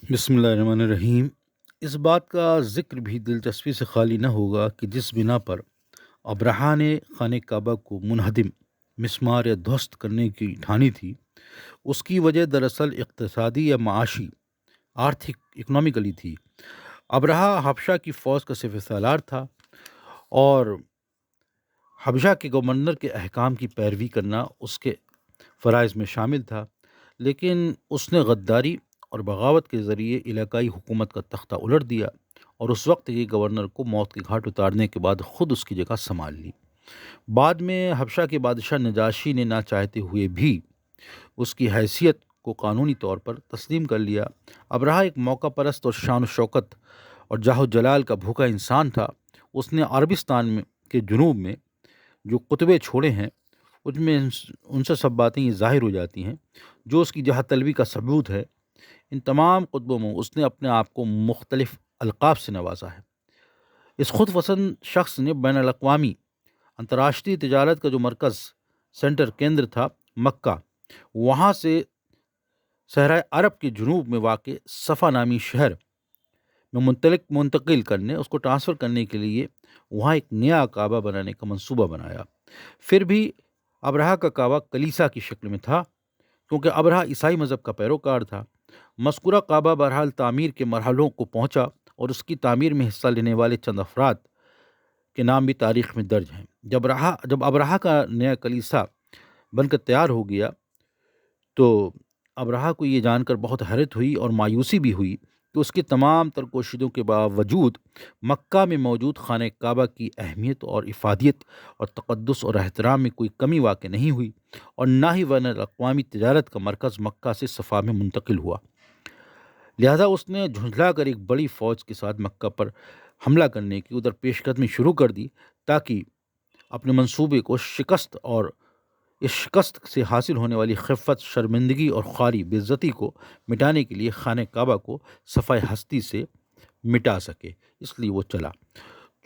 بسم اللہ الرحمن الرحیم۔ اس بات کا ذکر بھی دلچسپی سے خالی نہ ہوگا کہ جس بنا پر ابرہہ نے خانہ کعبہ کو منہدم، مسمار یا دھوست کرنے کی ٹھانی تھی، اس کی وجہ دراصل اقتصادی یا معاشی، آرتھک، اکنامیکلی تھی۔ ابرہہ حبشہ کی فوج کا سپہ سالار تھا اور حبشہ کے گورنر کے احکام کی پیروی کرنا اس کے فرائض میں شامل تھا، لیکن اس نے غداری اور بغاوت کے ذریعے علاقائی حکومت کا تختہ الٹ دیا اور اس وقت کے گورنر کو موت کے گھاٹ اتارنے کے بعد خود اس کی جگہ سنبھال لی۔ بعد میں حبشہ کے بادشاہ نجاشی نے نہ چاہتے ہوئے بھی اس کی حیثیت کو قانونی طور پر تسلیم کر لیا۔ ابرہہ ایک موقع پرست اور شان و شوکت اور جاہ و جلال کا بھوکا انسان تھا۔ اس نے عربستان کے جنوب میں جو قطبے چھوڑے ہیں ان میں ان سے سب باتیں یہ ظاہر ہو جاتی ہیں جو اس کی جہت طلبی کا ثبوت ہے۔ ان تمام قطبوں میں اس نے اپنے آپ کو مختلف القاب سے نوازا ہے۔ اس خود پسند شخص نے بین الاقوامی انتراشٹری تجارت کا جو مرکز، سینٹر، کیندر تھا مکہ، وہاں سے صحرائے عرب کے جنوب میں واقع صفا نامی شہر میں منتقل کرنے، اس کو ٹرانسفر کرنے کے لیے وہاں ایک نیا کعبہ بنانے کا منصوبہ بنایا۔ پھر بھی ابرہہ کا کعبہ کلیسا کی شکل میں تھا، کیونکہ ابرہہ عیسائی مذہب کا پیروکار تھا۔ مذکورہ کعبہ بہرحال تعمیر کے مرحلوں کو پہنچا اور اس کی تعمیر میں حصہ لینے والے چند افراد کے نام بھی تاریخ میں درج ہیں۔ جب ابرہہ کا نیا کلیسا بن کر تیار ہو گیا تو ابرہہ کو یہ جان کر بہت حیرت ہوئی اور مایوسی بھی ہوئی کہ اس کی تمام تر کوششوں کے باوجود مکہ میں موجود خانہ کعبہ کی اہمیت اور افادیت اور تقدس اور احترام میں کوئی کمی واقع نہیں ہوئی، اور نہ ہی بین الاقوامی تجارت کا مرکز مکہ سے صفا میں منتقل ہوا۔ لہذا اس نے جھنجھلا کر ایک بڑی فوج کے ساتھ مکہ پر حملہ کرنے کی ادھر پیش قدمی شروع کر دی، تاکہ اپنے منصوبے کو شکست اور اس شکست سے حاصل ہونے والی خفت، شرمندگی اور خواری، بے عزتی کو مٹانے کے لیے خانہ کعبہ کو صفحہ ہستی سے مٹا سکے۔ اس لیے وہ چلا۔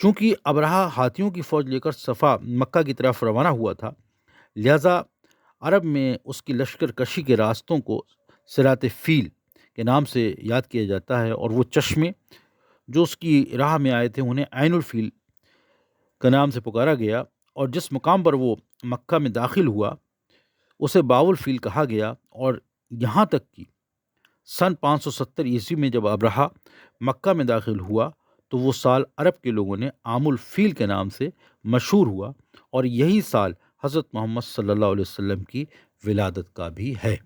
چونکہ ابرہہ ہاتھیوں کی فوج لے کر صفا مکہ کی طرف روانہ ہوا تھا، لہذا عرب میں اس کی لشکر کشی کے راستوں کو صراط فیل کے نام سے یاد کیا جاتا ہے، اور وہ چشمے جو اس کی راہ میں آئے تھے انہیں عین الفیل کا نام سے پکارا گیا، اور جس مقام پر وہ مکہ میں داخل ہوا اسے باول فیل کہا گیا۔ اور یہاں تک کہ سن 570 عیسوی میں جب ابرہہ مکہ میں داخل ہوا تو وہ سال عرب کے لوگوں نے عام الفیل کے نام سے مشہور ہوا، اور یہی سال حضرت محمد صلی اللہ علیہ وسلم کی ولادت کا بھی ہے۔